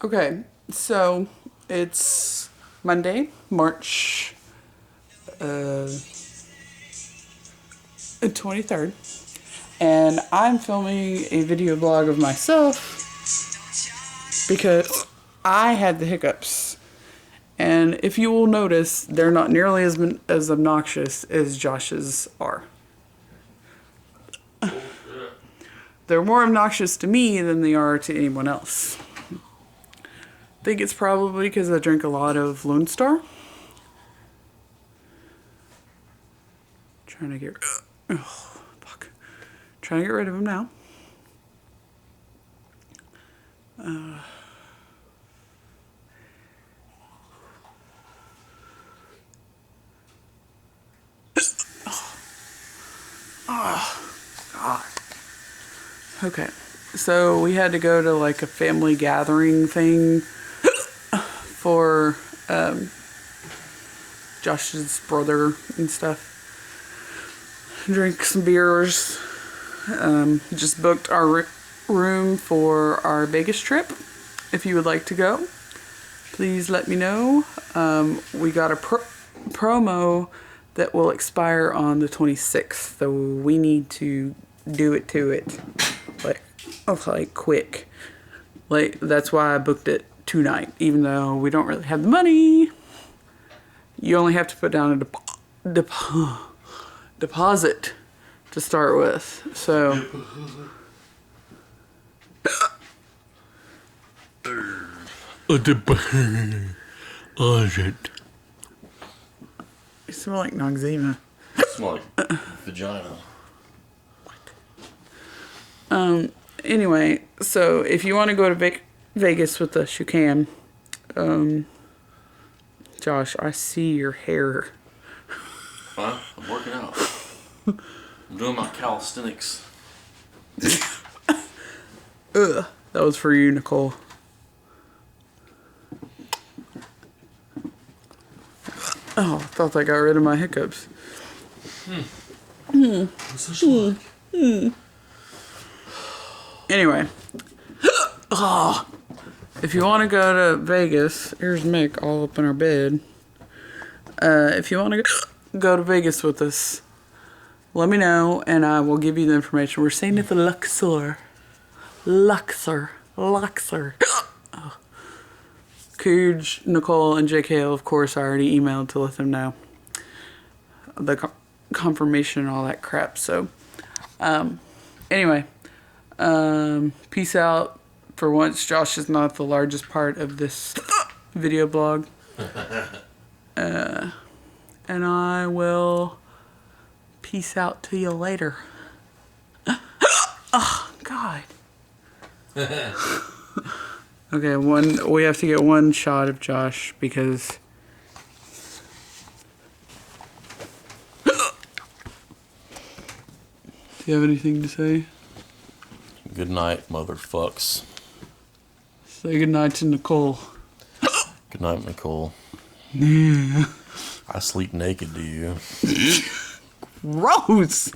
Okay, so it's Monday, March 23rd, and I'm filming a video blog of myself because I had the hiccups. And if you will notice, they're not nearly as obnoxious as Josh's are. They're more obnoxious to me than they are to anyone else. I think it's probably because I drink a lot of Lone Star. Trying to get rid of them now. God. Okay, so we had to go to like a family gathering thing for Josh's brother and stuff. Drink some beers. Just booked our room for our Vegas trip. If you would like to go, please let me know. We got a promo that will expire on the 26th, so we need to do it to it, like quick. Like, that's why I booked it tonight, even though we don't really have the money. You only have to put down a deposit to start with, so. A deposit. You smell like Noxzema. Smell like vagina. Anyway, so if you want to go to Vegas with us, you can. Josh, I see your hair. Huh? I'm working out. I'm doing my calisthenics. Ugh, that was for you, Nicole. Oh, I thought I got rid of my hiccups. Anyway. Oh, if you want to go to Vegas, here's Mick all up in our bed. If you want to go to Vegas with us, let me know and I will give you the information. We're staying at the Luxor. Cooge, Nicole, and JKL, of course, I already emailed to let them know the confirmation and all that crap. So, anyway, peace out. For once, Josh is not the largest part of this video blog. And I will peace out to you later. Oh, God. Okay, we have to get one shot of Josh because do you have anything to say? Good night, motherfucks. Say good night to Nicole. Good night, Nicole. Yeah. I sleep naked, do you? Gross!